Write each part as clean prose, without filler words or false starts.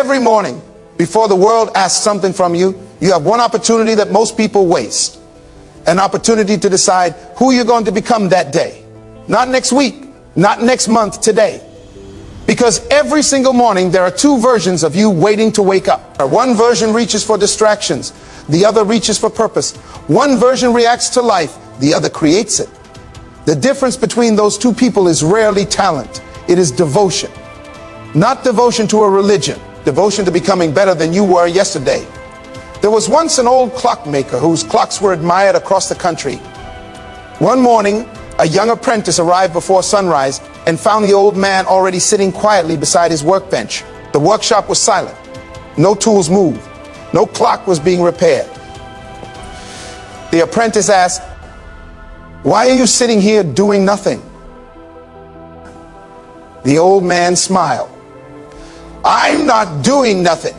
Every morning, before the world asks something from you, you have one opportunity that most people waste. An opportunity to decide who you're going to become that day. Not next week, not next month, today. Because every single morning there are two versions of you waiting to wake up. One version reaches for distractions, the other reaches for purpose. One version reacts to life, the other creates it. The difference between those two people is rarely talent. It is devotion. Not devotion to a religion, devotion to becoming better than you were yesterday. There was once an old clockmaker whose clocks were admired across the country. One morning, a young apprentice arrived before sunrise and found the old man already sitting quietly beside his workbench. The workshop was silent. No tools moved. No clock was being repaired. The apprentice asked, "Why are you sitting here doing nothing?" The old man smiled. "I'm not doing nothing.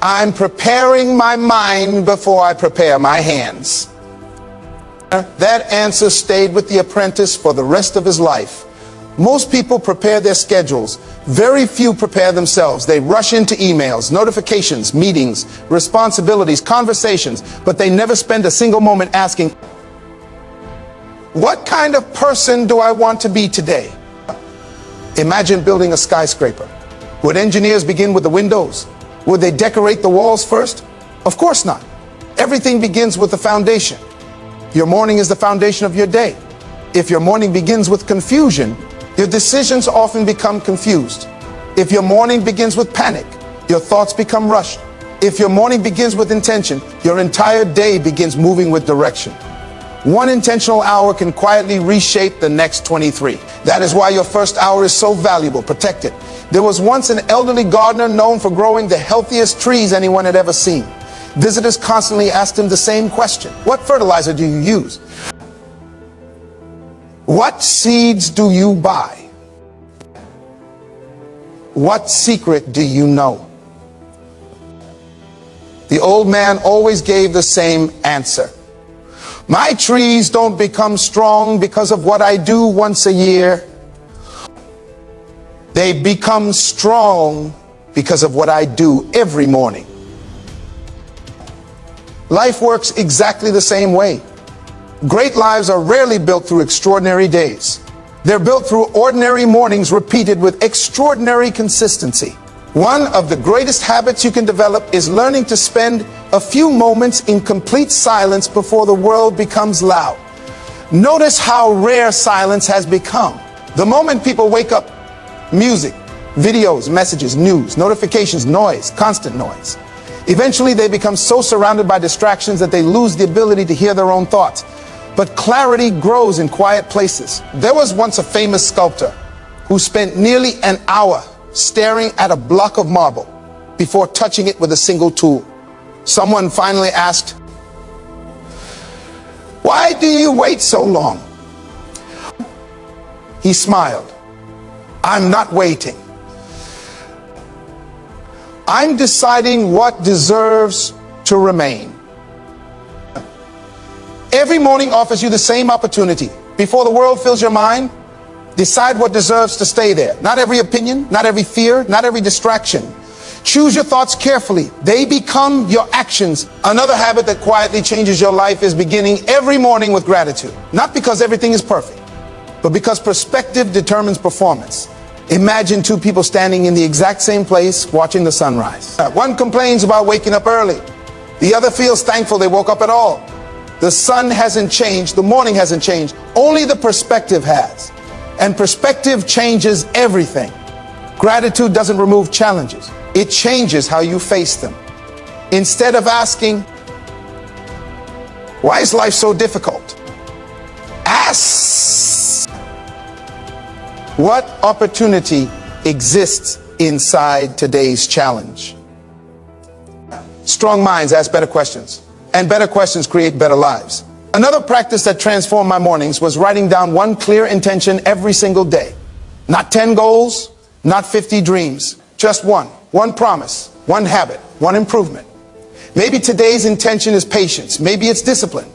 I'm preparing my mind before I prepare my hands." That answer stayed with the apprentice for the rest of his life. Most people prepare their schedules. Very few prepare themselves. They rush into emails, notifications, meetings, responsibilities, conversations, but they never spend a single moment asking, what kind of person do I want to be today? Imagine building a skyscraper. Would engineers begin with the windows? Would they decorate the walls first? Of course not. Everything begins with the foundation. Your morning is the foundation of your day. If your morning begins with confusion, your decisions often become confused. If your morning begins with panic, your thoughts become rushed. If your morning begins with intention, your entire day begins moving with direction. One intentional hour can quietly reshape the next 23. That is why your first hour is so valuable. Protect it. There was once an elderly gardener known for growing the healthiest trees anyone had ever seen. Visitors constantly asked him the same question. What fertilizer do you use? What seeds do you buy? What secret do you know? The old man always gave the same answer. My trees don't become strong because of what I do once a year. They become strong because of what I do every morning. Life works exactly the same way. Great lives are rarely built through extraordinary days. They're built through ordinary mornings repeated with extraordinary consistency. One of the greatest habits you can develop is learning to spend a few moments in complete silence before the world becomes loud. Notice how rare silence has become. The moment people wake up, music, videos, messages, news, notifications, noise, constant noise. Eventually they become so surrounded by distractions that they lose the ability to hear their own thoughts. But clarity grows in quiet places. There was once a famous sculptor who spent nearly an hour staring at a block of marble before touching it with a single tool. Someone finally asked, "Why do you wait so long?" He smiled. "I'm not waiting. I'm deciding what deserves to remain." Every morning offers you the same opportunity. Before the world fills your mind, decide what deserves to stay there. Not every opinion, not every fear, not every distraction. Choose your thoughts carefully. They become your actions. Another habit that quietly changes your life is beginning every morning with gratitude. Not because everything is perfect, but because perspective determines performance. Imagine two people standing in the exact same place watching the sunrise. One complains about waking up early. The other feels thankful they woke up at all. The sun hasn't changed, the morning hasn't changed, only the perspective has. And perspective changes everything. Gratitude doesn't remove challenges, it changes how you face them. Instead of asking, why is life so difficult? Ask, what opportunity exists inside today's challenge? Strong minds ask better questions, and better questions create better lives. Another practice that transformed my mornings was writing down one clear intention every single day. Not 10 goals, not 50 dreams, just one. One promise, one habit, one improvement. Maybe today's intention is patience. Maybe it's discipline.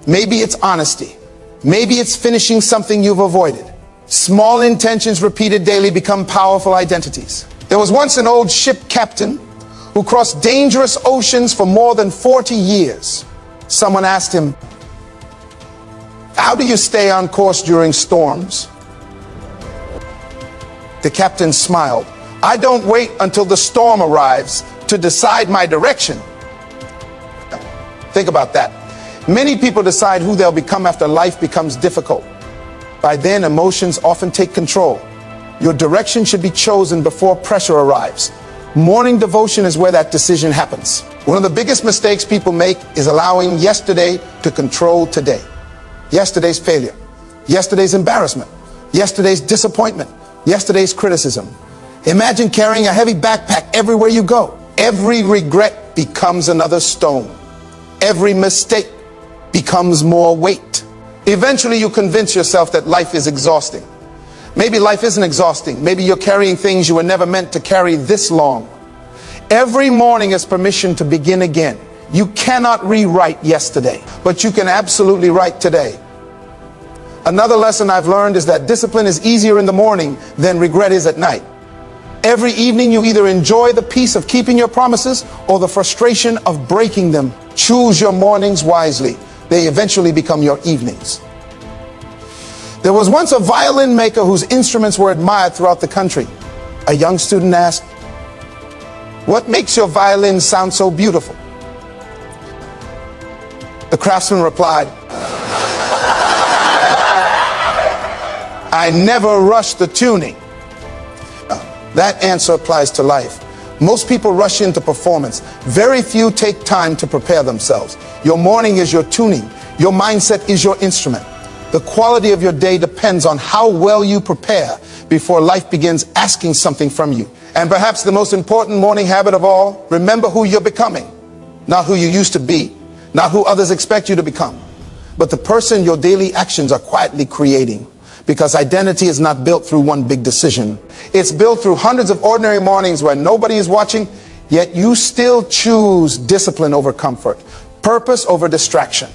Maybe it's honesty. Maybe it's finishing something you've avoided. Small intentions repeated daily become powerful identities. There was once an old ship captain who crossed dangerous oceans for more than 40 years. Someone asked him, "How do you stay on course during storms?" The captain smiled. "I don't wait until the storm arrives to decide my direction." Think about that. Many people decide who they'll become after life becomes difficult. By then, emotions often take control. Your direction should be chosen before pressure arrives. Morning devotion is where that decision happens. One of the biggest mistakes people make is allowing yesterday to control today. Yesterday's failure, yesterday's embarrassment, yesterday's disappointment, yesterday's criticism. Imagine carrying a heavy backpack everywhere you go. Every regret becomes another stone. Every mistake becomes more weight. Eventually you convince yourself that life is exhausting. Maybe life isn't exhausting. Maybe you're carrying things you were never meant to carry this long. Every morning is permission to begin again. You cannot rewrite yesterday, but you can absolutely write today. Another lesson I've learned is that discipline is easier in the morning than regret is at night. Every evening you either enjoy the peace of keeping your promises or the frustration of breaking them. Choose your mornings wisely. They eventually become your evenings. There was once a violin maker whose instruments were admired throughout the country. A young student asked, "What makes your violin sound so beautiful?" The craftsman replied, "I never rush the tuning." That answer applies to life. Most people rush into performance. Very few take time to prepare themselves. Your morning is your tuning. Your mindset is your instrument. The quality of your day depends on how well you prepare before life begins asking something from you. And perhaps the most important morning habit of all, remember who you're becoming. Not who you used to be, not who others expect you to become, but the person your daily actions are quietly creating. Because identity is not built through one big decision. It's built through hundreds of ordinary mornings where nobody is watching, yet you still choose discipline over comfort, purpose over distraction,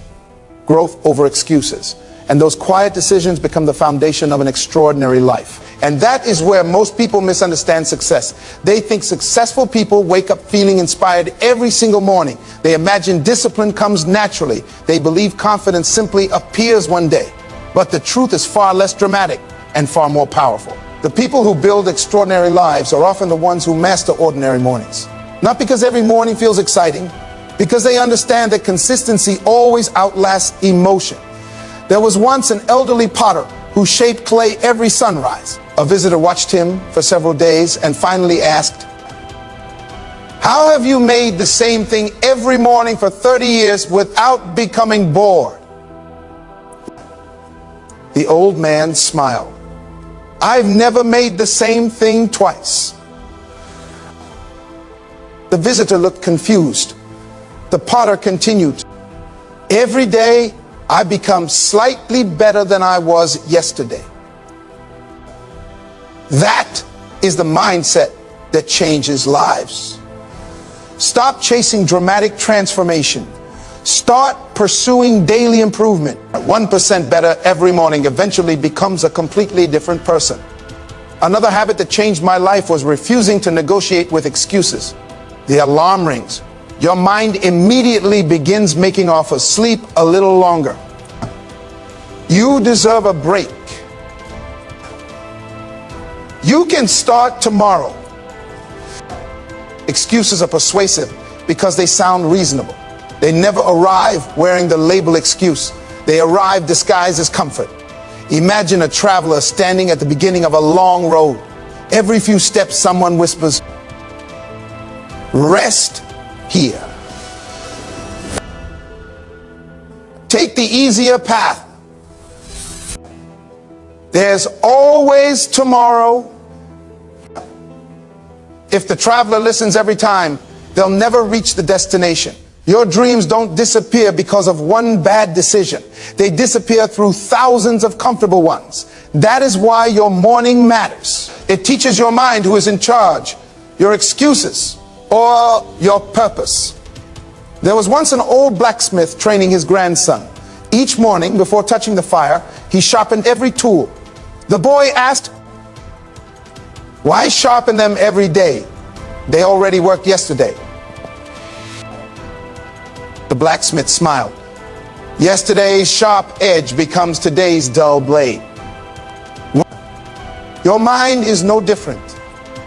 growth over excuses. And those quiet decisions become the foundation of an extraordinary life. And that is where most people misunderstand success. They think successful people wake up feeling inspired every single morning. They imagine discipline comes naturally. They believe confidence simply appears one day. But the truth is far less dramatic and far more powerful. The people who build extraordinary lives are often the ones who master ordinary mornings. Not because every morning feels exciting, because they understand that consistency always outlasts emotion. There was once an elderly potter who shaped clay every sunrise. A visitor watched him for several days and finally asked, "How have you made the same thing every morning for 30 years without becoming bored?" The old man smiled. "I've never made the same thing twice." The visitor looked confused. The potter continued, "Every day I become slightly better than I was yesterday." That is the mindset that changes lives. Stop chasing dramatic transformation. Start pursuing daily improvement. 1% better every morning eventually becomes a completely different person. Another habit that changed my life was refusing to negotiate with excuses. The alarm rings. Your mind immediately begins making offers. Sleep a little longer. You deserve a break. You can start tomorrow. Excuses are persuasive because they sound reasonable. They never arrive wearing the label excuse. They arrive disguised as comfort. Imagine a traveler standing at the beginning of a long road. Every few steps someone whispers, "Rest here. Take the easier path. There's always tomorrow." If the traveler listens every time, they'll never reach the destination. Your dreams don't disappear because of one bad decision. They disappear through thousands of comfortable ones. That is why your morning matters. It teaches your mind who is in charge, your excuses or your purpose. There was once an old blacksmith training his grandson. Each morning before touching the fire, he sharpened every tool. The boy asked, why sharpen them every day? They already worked yesterday. The blacksmith smiled. Yesterday's sharp edge becomes today's dull blade. Your mind is no different.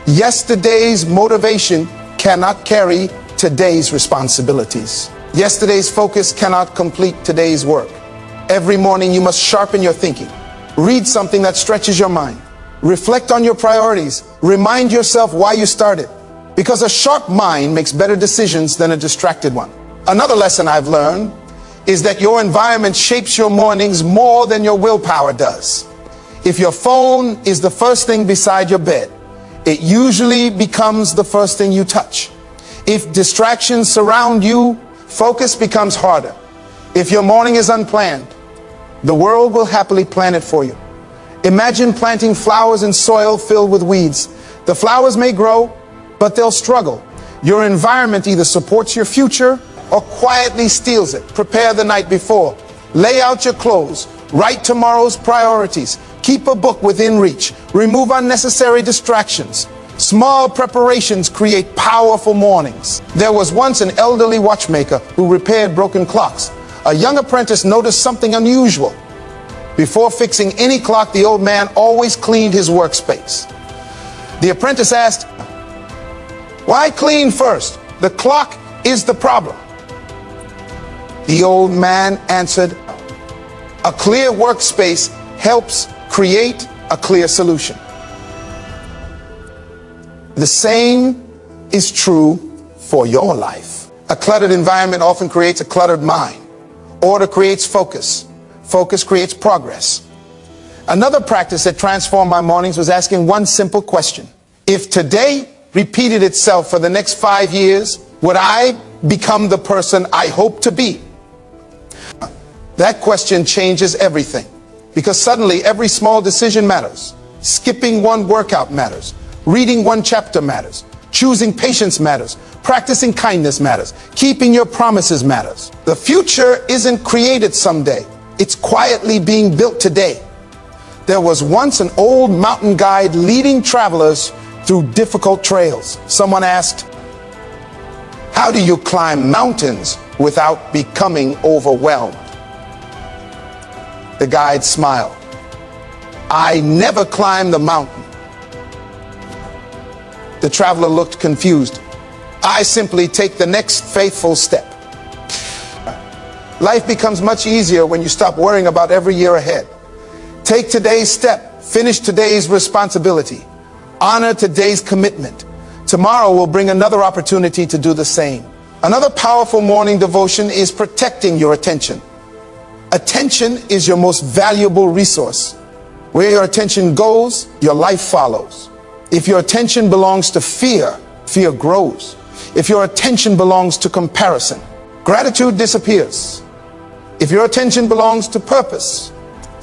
Yesterday's motivation cannot carry today's responsibilities. Yesterday's focus cannot complete today's work. Every morning you must sharpen your thinking. Read something that stretches your mind. Reflect on your priorities. Remind yourself why you started. Because a sharp mind makes better decisions than a distracted one. Another lesson I've learned is that your environment shapes your mornings more than your willpower does. If your phone is the first thing beside your bed, it usually becomes the first thing you touch. If distractions surround you, focus becomes harder. If your morning is unplanned, the world will happily plan it for you. Imagine planting flowers in soil filled with weeds. The flowers may grow, but they'll struggle. Your environment either supports your future or quietly steals it. Prepare the night before. Lay out your clothes. Write tomorrow's priorities. Keep a book within reach. Remove unnecessary distractions. Small preparations create powerful mornings. There was once an elderly watchmaker who repaired broken clocks. A young apprentice noticed something unusual. Before fixing any clock, the old man always cleaned his workspace. The apprentice asked, why clean first? The clock is the problem. The old man answered, a clear workspace helps create a clear solution. The same is true for your life. A cluttered environment often creates a cluttered mind. Order creates focus. Focus creates progress. Another practice that transformed my mornings was asking one simple question. If today repeated itself for the next 5 years, would I become the person I hope to be? That question changes everything, because suddenly every small decision matters. Skipping one workout matters. Reading one chapter matters. Choosing patience matters. Practicing kindness matters. Keeping your promises matters. The future isn't created someday. It's quietly being built today. There was once an old mountain guide leading travelers through difficult trails. Someone asked, how do you climb mountains without becoming overwhelmed? The guide smiled. I never climbed the mountain. The traveler looked confused. I simply take the next faithful step. Life becomes much easier when you stop worrying about every year ahead. Take today's step. Finish today's responsibility. Honor today's commitment. Tomorrow will bring another opportunity to do the same. Another powerful morning devotion is protecting your attention. Attention is your most valuable resource. Where your attention goes, your life follows. If your attention belongs to fear, fear grows. If your attention belongs to comparison, gratitude disappears. If your attention belongs to purpose,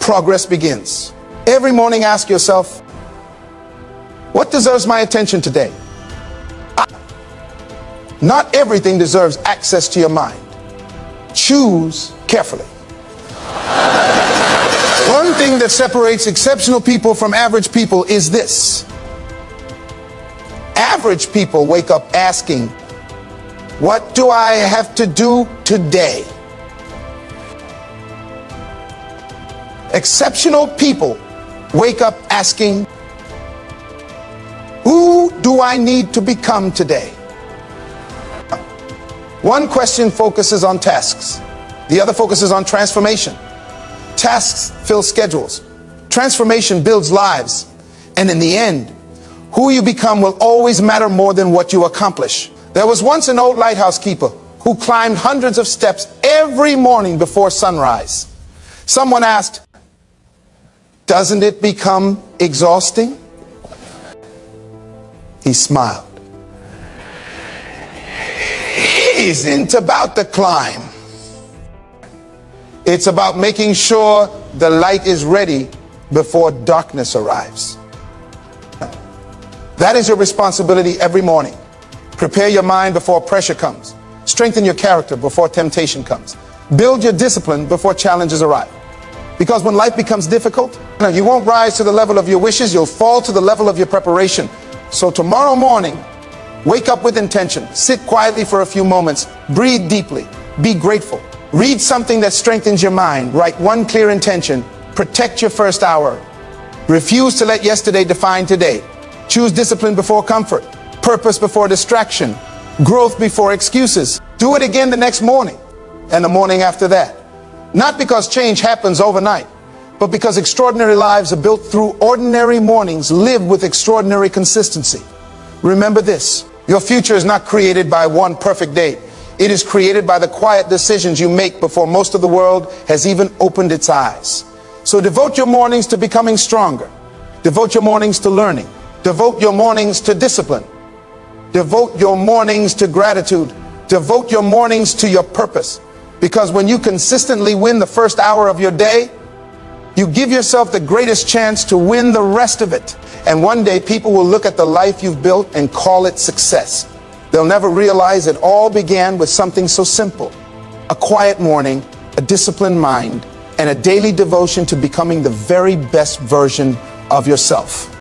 progress begins. Every morning ask yourself, what deserves my attention today? Not everything deserves access to your mind. Choose carefully. One thing that separates exceptional people from average people is this. Average people wake up asking, what do I have to do today? Exceptional people wake up asking, who do I need to become today? One question focuses on tasks. The other focuses on transformation. Tasks fill schedules. Transformation builds lives. And in the end, who you become will always matter more than what you accomplish. There was once an old lighthouse keeper who climbed hundreds of steps every morning before sunrise. Someone asked, doesn't it become exhausting? He smiled. It isn't about the climb. It's about making sure the light is ready before darkness arrives. That is your responsibility every morning. Prepare your mind before pressure comes. Strengthen your character before temptation comes. Build your discipline before challenges arrive. Because when life becomes difficult, you won't rise to the level of your wishes, you'll fall to the level of your preparation. So tomorrow morning, wake up with intention, sit quietly for a few moments, breathe deeply, be grateful. Read something that strengthens your mind, write one clear intention, protect your first hour. Refuse to let yesterday define today. Choose discipline before comfort, purpose before distraction, growth before excuses. Do it again the next morning and the morning after that. Not because change happens overnight, but because extraordinary lives are built through ordinary mornings lived with extraordinary consistency. Remember this, your future is not created by one perfect day. It is created by the quiet decisions you make before most of the world has even opened its eyes. So devote your mornings to becoming stronger. Devote your mornings to learning. Devote your mornings to discipline. Devote your mornings to gratitude. Devote your mornings to your purpose. Because when you consistently win the first hour of your day, you give yourself the greatest chance to win the rest of it. And one day people will look at the life you've built and call it success. They'll never realize it all began with something so simple: a quiet morning, a disciplined mind, and a daily devotion to becoming the very best version of yourself.